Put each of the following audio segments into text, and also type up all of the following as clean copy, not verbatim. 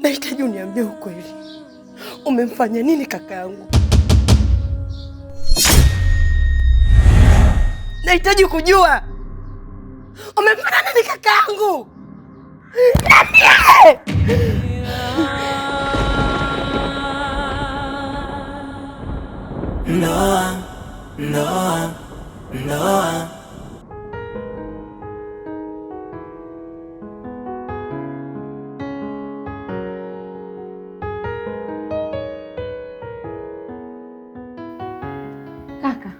Nahitaji uniambie ukweli. Umemfanya nini kaka yangu? Nahitaji kujua. Umemfanya nini kaka yangu? Niambie! Noah. Kaka,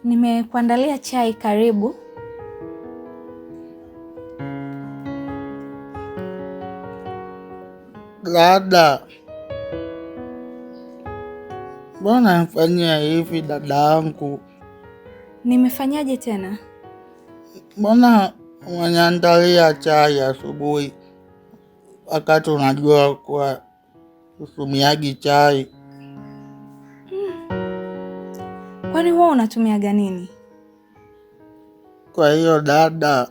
nimekuandalia chai, karibu. Dada, mbona nifanyia hivi dadangu? Nimefanyaje tena? Mbona unaniandalia chai asubuhi wakati unajua kuwa utumiaji chai? Kwani wewe unatumiaga nini? Kwa hiyo dada,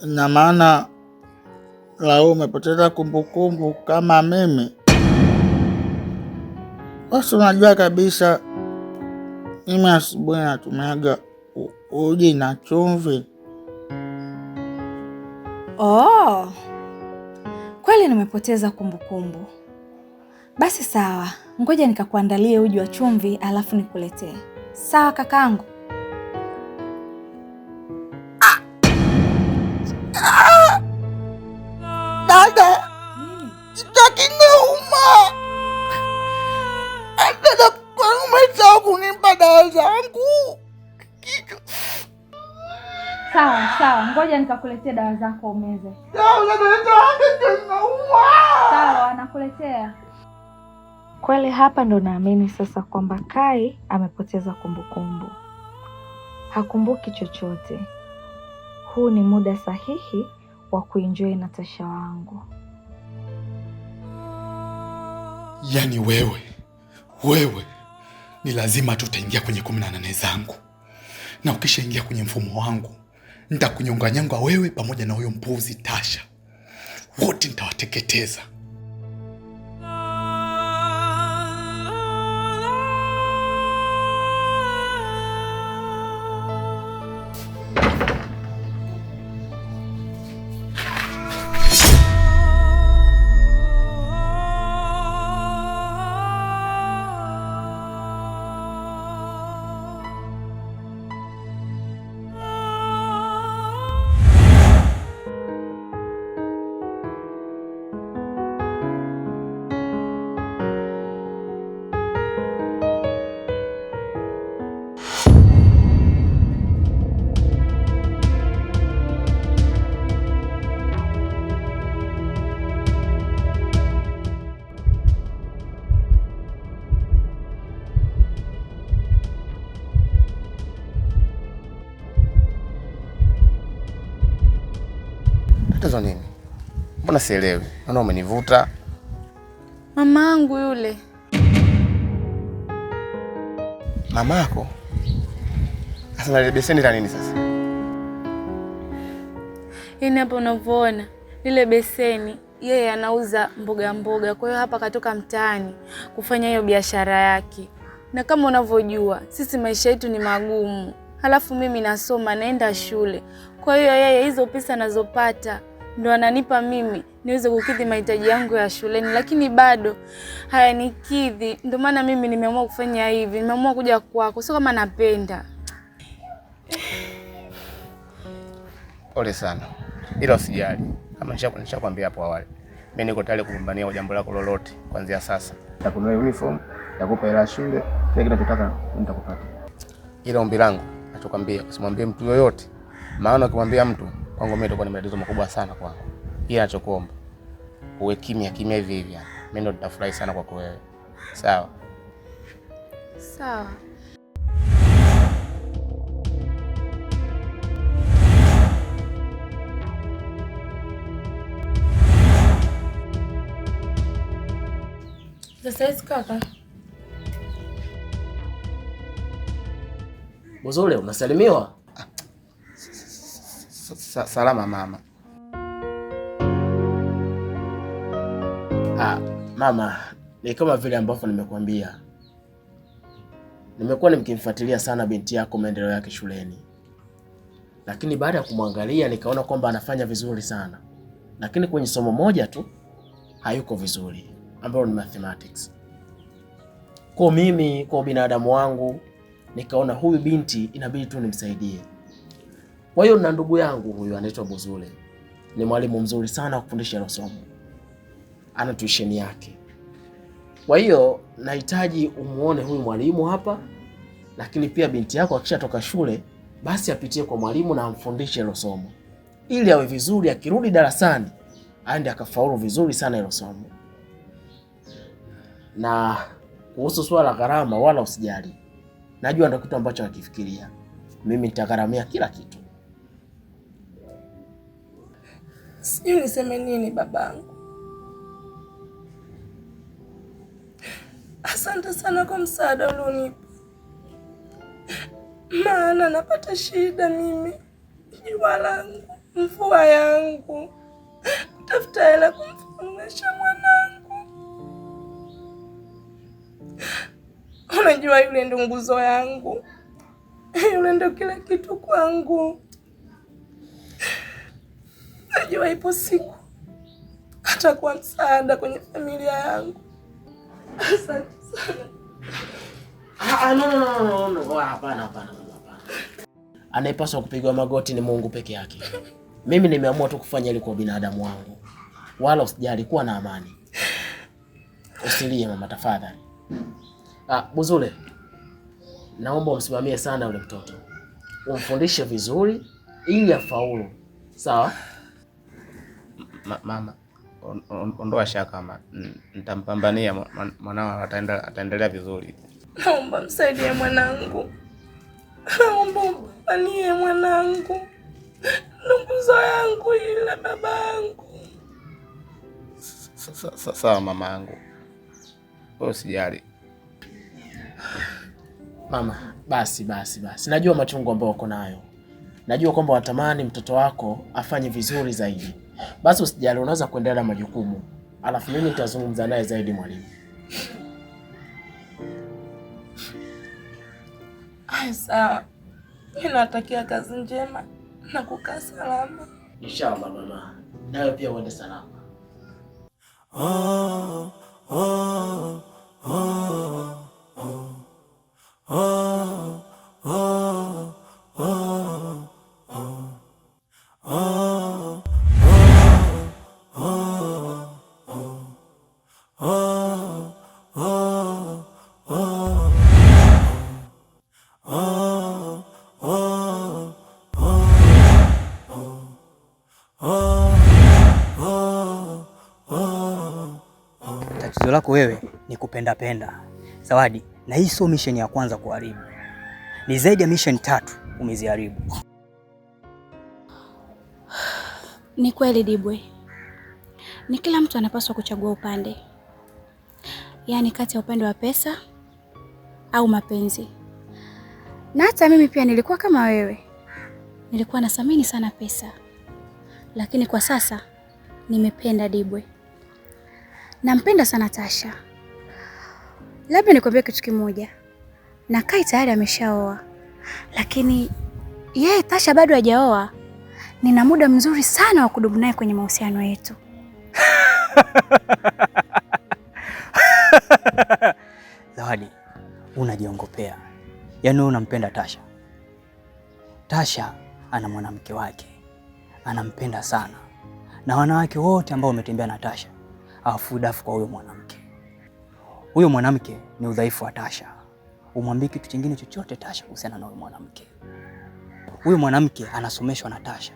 ina maana lao umepoteza kumbukumbu kama mimi? Basi unajua kabisa mimi asubuhi natumiaga uji na chumvi. Oh, kweli nimepoteza kumbukumbu. Basi sawa, ngoja nikakuandalie uji wa chumvi alafu nikuletee. Sawa kakangu? Dada, itakinauma. Dada, kwa umesahau kunipa dawa zangu. Sawa, ngoja nikakuletea dawa zako umeze. Sawa, nakuletea. Kweli hapa ndo naamini sasa kwamba Kai amepoteza kumbukumbu. Hakumbuki chochote. Huu ni muda sahihi wa kuenjoy na Tasha wangu. Yaani wewe ni lazima tutaingia kwenye 18 zangu. Na ukishaingia kwenye mfumo wangu, nitakunyonganyanga wewe pamoja na huyo mpuzi Tasha. Wote nitawateketeza. Tatizo nini? Mbona sielewi? Naona umenivuta. Mamangu yule. Mamako? Sasa na beseni la nini sasa? Yaani hapa unavyoona lile beseni, yeye anauza mboga. Kwa hiyo hapa katoka mtaani kufanya hiyo biashara yake. Na kama unavyojua, sisi maisha yetu ni magumu. Halafu mimi nasoma, naenda shule. Kwa hiyo yeye hizo pesa anazopata ndo ananipa mimi niweze kukidhi mahitaji yangu ya shuleni, lakini bado hayanikidhi. Ndio maana mimi nimeamua kufanya hivi. Nimeamua kuja kwako, sio kama napenda. Pole sana. Ila usijali. Kama nishakwambia hapo awali, mimi niko tayari kupambania jambo lako lolote kuanzia sasa. Nitakununua uniform, nitakupa hela shule, kile kinachotaka nitakupata. Ila ombi langu nachokwambia, usimwambie mtu yoyote. Maana ukimwambia mtu, kwangu mimi itakuwa ni matatizo makubwa sana kwangu. Ila nachokuomba, uwe kimya hivi hivi. Mimi ndo nitafurahi sana kwako wewe. Sawa? Sawa. Sasa hizi kaka. Bozole, unasalimiwa? Salama mama. Mama, ni kama vile ambavyo nimekuambia. Nimekuwa nikimfuatilia sana binti yako maendeleo yake shuleni. Lakini baada ya kumwangalia nikaona kwamba anafanya vizuri sana. Lakini kwenye somo moja tu hayuko vizuri, ambalo ni mathematics. Kwa mimi, kwa binadamu wangu, nikaona huyu binti inabidi tu nimsaidie. Kwa hiyo na ndugu yangu huyu anaitwa Buzule. Ni mwalimu mzuri sana wa kufundisha hilo somo. Ana tuition yake. Kwa hiyo nahitaji umuone huyu mwalimu hapa, lakini pia binti yako akishatoka shule basi apitie kwa mwalimu na amfundishe hilo somo. Ili awe vizuri, akirudi darasani aende akafaulu vizuri sana hilo somo. Na kuhusu swala gharama wala usijali. Najua ndio kitu ambacho nakifikiria. Mimi nitagharamia kila kitu. Sijui niseme nini babangu. Asante sana kwa msaada ulionipa. Maana napata shida mimi. Jua langu, mvua yangu. Kutafuta hela kumfundisha mwanangu. Unajua yule ndo nguzo yangu. Yule ndo kila kitu kwangu. Najua ipo siku atakuwa msaada kwenye familia yangu. Asante sana. No. Hapana. Anayepaswa kupigwa magoti ni Mungu peke yake. Mimi nimeamua tu kufanya ili kwa binadamu wangu. Wala usijali, kuwa na amani. Usilie mama tafadhali. Buzule, naomba umsimamie sana yule mtoto. Umfundishe vizuri ili afaulu. Sawa? Mama, ondoa shaka mama. Nitampambania mwanao, ataendelea vizuri. Naomba msaidie mwanangu. Naomba mpambanie mwanangu. Nguzo yangu ile babangu. Sawa mama yangu. Wewe usijali. Mama, basi. Najua machungu ambayo uko nayo. Najua kwamba watamani mtoto wako afanye vizuri zaidi. Basi usijali, unaweza kuendelea na majukumu. Alafu mimi nitazungumza naye zaidi mwalimu. Sawa. Ninatakia kazi njema na kukaa salama. Inshallah mama. Nawe pia uende salama. Tatizo lako wewe ni kupenda Zawadi, na hii sio mission ya kwanza kuharibu. Ni zaidi ya mission 3 umeziharibu. Ni kweli Dibwe. Ni kila mtu anapaswa kuchagua upande. Yaani kati ya upande wa pesa au mapenzi. Na hata mimi pia nilikuwa kama wewe. Nilikuwa nathamini sana pesa. Lakini kwa sasa nimependa Dibwe. Nampenda sana Tasha. Labda nikwambie kitu kimoja. Na Kai tayari ameshaoa. Lakini yeye Tasha bado hajaoa. Nina muda mzuri sana wa kudumu naye kwenye mahusiano yetu. Zawadi, unajiongopea. Yaani wewe unampenda Tasha. Tasha ana mwanamke wake. Anampenda sana. Na wanawake wote ambao wametembea na Tasha hawafudafu kwa huyo mwanamke. Huyo mwanamke ni udhaifu wa Tasha. Umwambie kitu kingine chochote Tasha kuhusiana na huyo mwanamke. Huyo mwanamke anasomeshwa na Tasha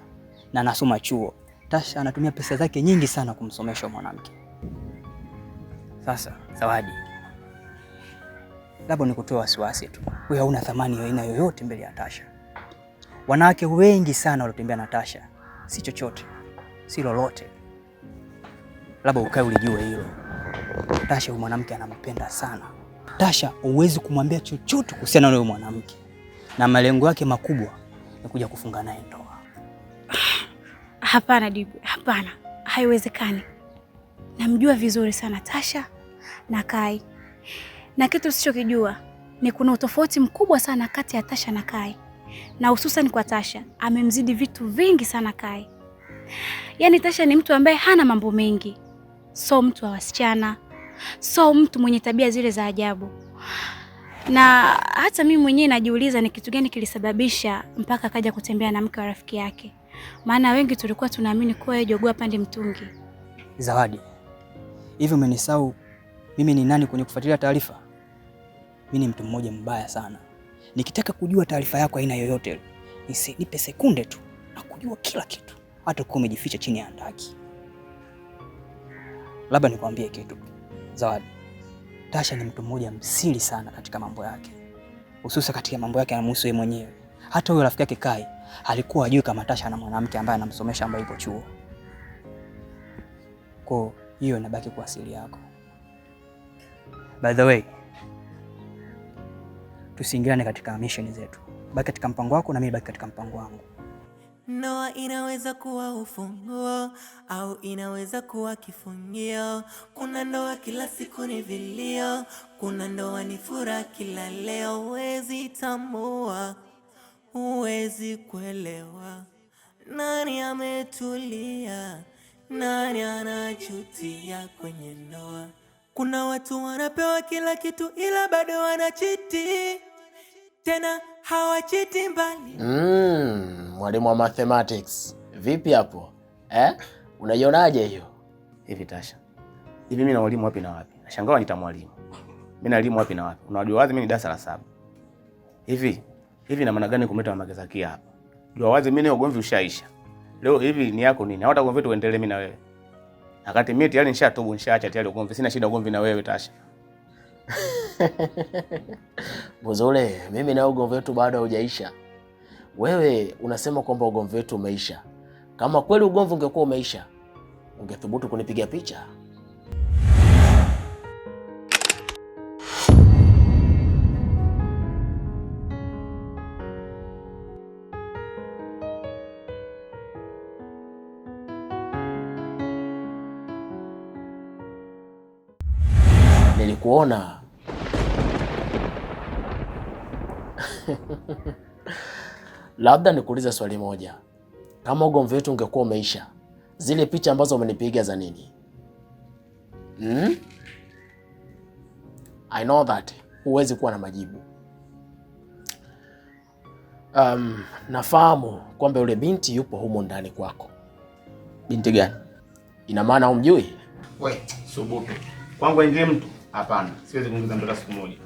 na anasoma chuo. Tasha anatumia pesa zake nyingi sana kumsomesha mwanamke. Sasa, Zawadi, labda nikutoe wasiwasi tu. Wewe hauna thamani ya aina yoyote mbele ya Tasha. Wanawake wengi sana waliotembea na Tasha si chochote, si lolote. Labda ukae ulijue hilo. Tasha huyo mwanamke anampenda sana. Tasha huwezi kumwambia chochote kuhusiana na huyo mwanamke. Na malengo yake makubwa ni kuja kufunga naye ndoa. Hapana Dibwe, hapana. Haiwezekani. namjua vizuri sana Tasha na Kai. Na kitu usichokijua ni kuna utofauti mkubwa sana kati ya Tasha na Kai. Na hususan kwa Tasha, amemzidi vitu vingi sana Kai. Yaani Tasha ni mtu ambaye hana mambo mengi. So mtu wa wasichana. So mtu mwenye tabia zile za ajabu. Na hata mimi mwenyewe najiuliza ni kitu gani kilisababisha mpaka akaja kutembea na mke wa rafiki yake. Maana wengi tulikuwa tunaamini kuwa yeye jogoo pande mtungi. Zawadi, hivi umenisahau mimi ni nani kwenye kufuatilia taarifa? Mimi ni mtu mmoja mbaya sana. Nikitaka kujua taarifa yako aina yoyote, nipe sekunde tu na kujua kila kitu, hata kama umejificha chini ya handaki. Labda nikwambie kitu, Zawadi. Tasha ni mtu mmoja msiri sana katika mambo yake. Hususa katika mambo yake yanamhusu yeye mwenyewe. Hata huyo rafiki yake Kai alikuwa hajui kama Tasha na mwanamke ambaye anamsomesha ambaye yupo chuo. Kwa hiyo inabaki kwa asili yako. By the way, tusiingiliane katika mission zetu. Baki katika mpango wako na mimi baki katika mpango wangu. Ndoa inaweza kuwa ufunguo au inaweza kuwa kifungio. Kuna ndoa kila siku ni vilio, kuna ndoa ni furaha kila leo. Huwezi tambua, huwezi kuelewa nani ametulia, nani anachutia kwenye ndoa. Kuna watu wanapewa kila kitu ila bado wanachiti, tena hawachiti mbali. Mwalimu wa mathematics. Vipi hapo? Unaionaje hiyo? Hivi Tasha, hivi mimi na walimu wapi na wapi? Nashangaa nita mwalimu. Mimi na walimu wapi na wapi? Unajua wazi mimi ni darasa la 7. Hivi na maana gani kumleta mama Zakia hapa? Jua wazi mimi ni ugomvi ushaisha. Leo hivi ni yako nini? Hata ugomvi tuendelee mimi na wewe. Wakati mimi tayari nishatubu, nishaacha tayari ugomvi. Sina shida ugomvi na wewe Tasha. Bozole, mimi na ugomvi wetu bado haujaisha. Wewe unasema kwamba ugomvi wetu umeisha. Kama kweli ugomvi ungekuwa umeisha, ungethubutu kunipiga picha? Nilikuona. Labda nikuulize swali moja. Kama ugomvi wetu ungekuwa umeisha, zile picha ambazo umenipiga za nini? I know that huwezi kuwa na majibu. Nafahamu kwamba yule binti yupo humo ndani kwako. Binti gani? Ina maana humjui? We, subutu. Kwangu ingie mtu? Hapana, siwezi kuingiza mtoto siku moja.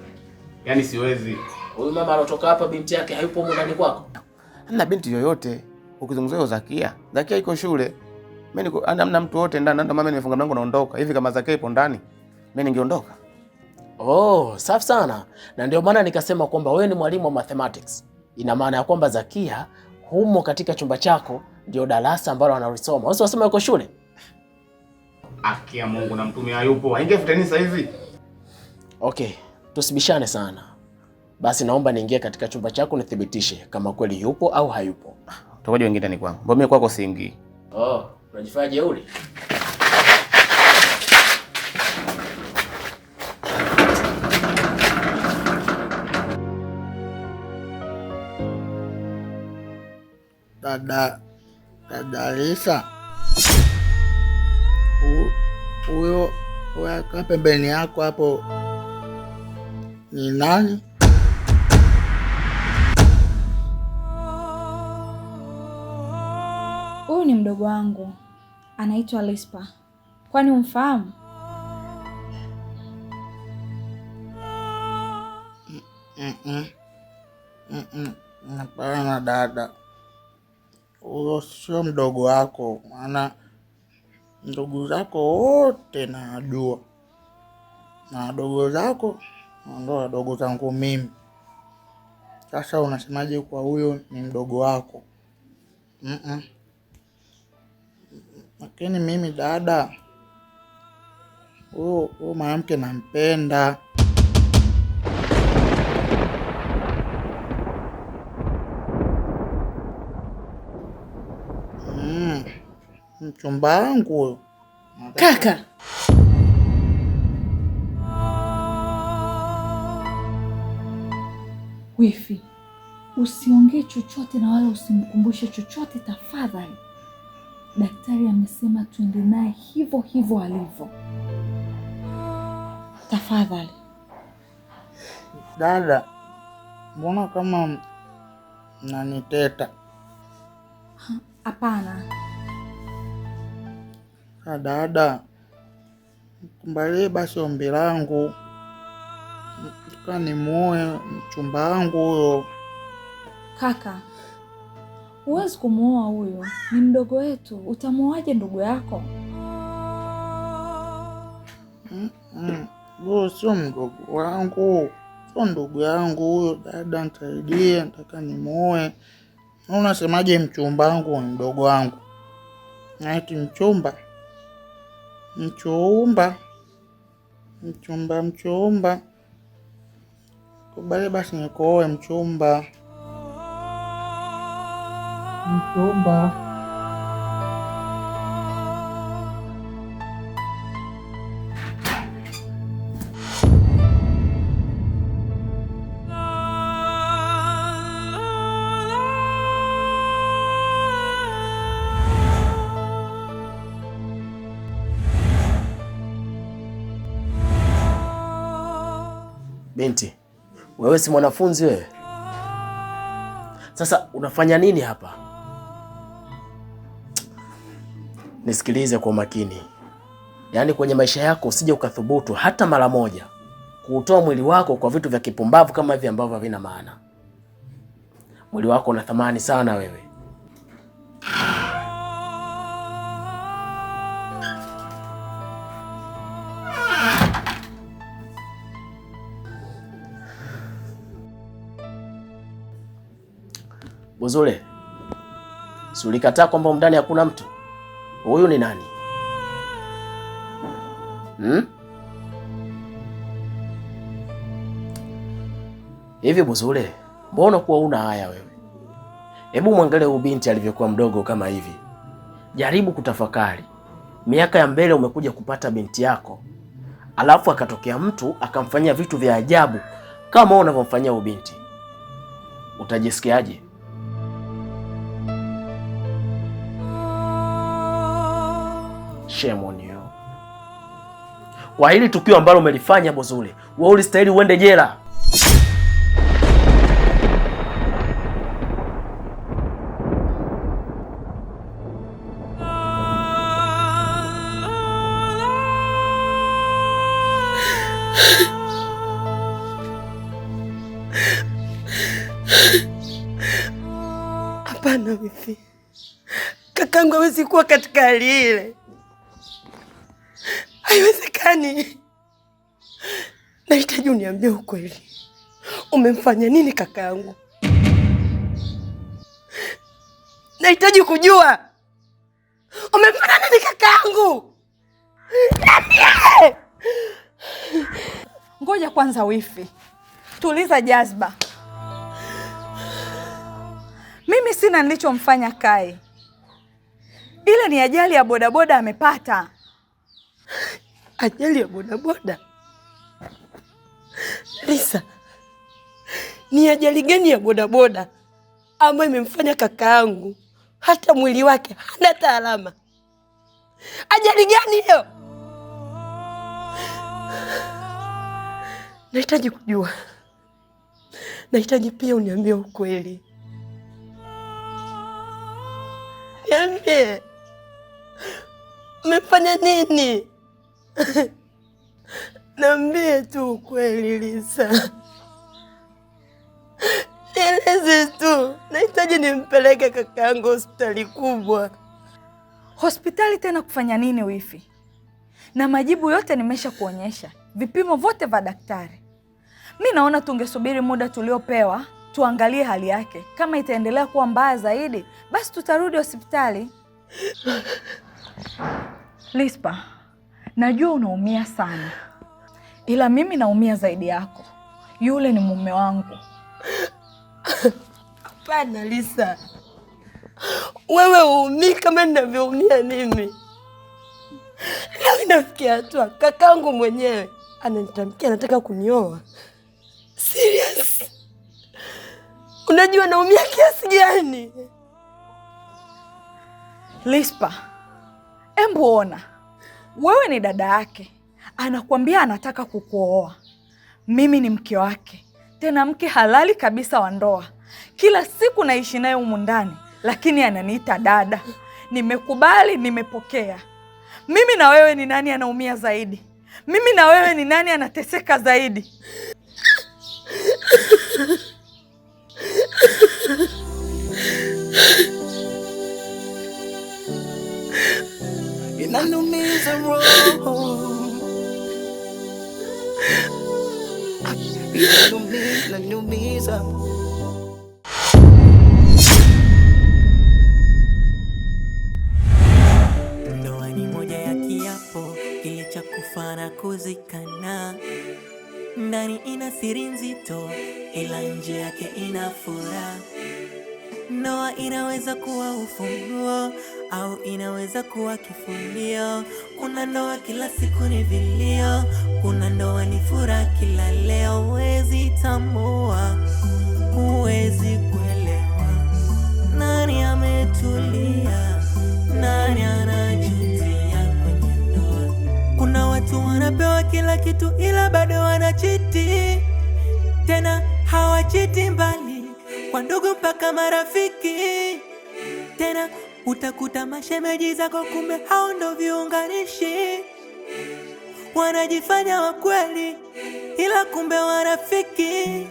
Yaani siwezi. Huyu mama alotoka hapa binti yake hayupo humo ndani kwako? Hamna binti yoyote. Ukizungumzia Zakia, Zakia iko shule. Mimi niko hamna mtu wote ndani, ndio mama nimefunga mlango naondoka. Hivi kama Zakia ipo ndani, mimi ningeondoka. Oh, safi sana. Na ndio maana nikasema kwamba wewe ni mwalimu wa mathematics. Ina maana ya kwamba Zakia humo katika chumba chako ndio darasa ambalo analisoma. Wewe unasema yuko shule? Akia Mungu na mtume hayupo. Aingie futeni sasa hivi. Okay, tusibishane sana. Basi naomba niingie katika chumba chako nithibitishe kama kweli yupo au hayupo. Utakoje wengine ni kwangu. Mbona mimi kwako siingii? Oh, unajifanya jeuri? Dada Lisa. Huyo kaa pembeni yako hapo ni nani? Huyu ni mdogo wangu, anaitwa Lispa. Kwani umfahamu? Hapana dada, huyo sio mdogo wako, maana ndugu zako wote najua, na wadogo zako ndio wadogo zangu mimi. Sasa unasemaje kwa huyo ni mdogo wako? Lakini mimi dada, huyo mwanamke nampenda. Mchumba wangu. Kaka, Wifi, usiongee chochote na wala usimkumbushe chochote tafadhali. Daktari amesema tuende naye hivyo hivyo alivyo. Tafadhali. Dada, mbona kama naniteta? Hapana. Dada, kumbalie basi ombi langu. Nimuoe mchumba wangu huyo. Kaka, huwezi kumuoa huyo, ni mdogo wetu. Utamuoaje ndugu yako? Huyo sio mdogo wangu, sio ndugu yangu huyo. Dada, nisaidie, nataka nimuoe. Unasemaje mchumba wangu ni mdogo wangu? Ati mchumba? Mchumba. Kubali basi nikuoe mchumba. Binti, wewe si mwanafunzi wewe? Sasa unafanya nini hapa? Nisikilize kwa makini. Yaani kwenye maisha yako usije ukathubutu hata mara moja kuutoa mwili wako kwa vitu vya kipumbavu kama hivi ambavyo havina maana. Mwili wako una thamani sana wewe. Buzule, si ulikataa kwamba ndani hakuna mtu? Huyu ni nani? Hivi Buzule, mbona kuwa una haya wewe? Hebu mwangalie huyu binti alivyokuwa mdogo kama hivi. Jaribu kutafakari. Miaka ya mbele umekuja kupata binti yako, alafu akatokea mtu akamfanyia vitu vya ajabu kama unavyomfanyia huyu binti. Utajisikiaje? Shame on you. Kwa hili tukio ambalo umelifanya Buzule, wewe ulistahili uende jela. Hapana wifi. Kakangu hawezi kuwa katika hali ile. Haiwezekani. Nahitaji uniambie ukweli. Umemfanya nini kakangu? Nahitaji kujua. Umemfanya nini kakangu? Niambie. Ngoja kwanza wifi. Tuliza jazba. Mimi sina nilichomfanya Kai. Ile ni ajali ya bodaboda amepata. Ajali ya bodaboda? Lisa, ni ajali gani ya bodaboda ambayo imemfanya kakaangu hata mwili wake hana hata alama? Ajali gani hiyo? Nahitaji kujua. Nahitaji pia uniambie ukweli. Niambie. Umefanya nini? Niambie tu ukweli Lisa. Nieleze tu. Nahitaji nimpeleke kakaangu hospitali kubwa. Hospitali tena kufanya nini wifi? Na majibu yote nimesha kuonyesha. Vipimo vote vya daktari. Mimi naona tungesubiri muda tuliopewa, tuangalie hali yake. Kama itaendelea kuwa mbaya zaidi, basi tutarudi hospitali. Lispa, najua unaumia sana. Ila mimi naumia zaidi yako. Yule ni mume wangu. Hapana Lisa. Wewe uumii kama ninavyoumia mimi. Leo inafikia hatua kakangu mwenyewe ananitamkia anataka kunioa. Serious. Unajua naumia kiasi gani? Lispa, embu ona, wewe ni dada yake, anakuambia anataka kukuoa. Mimi ni mke wake, tena mke halali kabisa wa ndoa. Kila siku naishi naye humu ndani, lakini ananiita dada. Nimekubali, nimepokea. Mimi na wewe ni nani anaumia zaidi? Mimi na wewe ni nani anateseka zaidi? Inanumiza roho, inanumiza. Ndoa ni moja ya kiapo kile cha kufa na kuzikana. Ndani ina siri nzito, ila nje yake ina furaha. Ndoa inaweza kuwa ufunguo au inaweza kuwa kifulio. Kuna ndoa kila siku ni vilio, kuna ndoa ni furaha kila leo. Huwezi tambua, huwezi kuelewa nani ametulia, nani anajutia kwenye ndoa. Kuna watu wanapewa kila kitu ila bado wanachiti, tena hawachiti mbali, kwa ndugu mpaka marafiki. Tena utakuta mashemeji zako, kumbe hao ndo viunganishi. Wanajifanya wa kweli ila kumbe warafiki.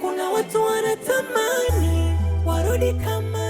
Kuna watu wanatamani warudi kama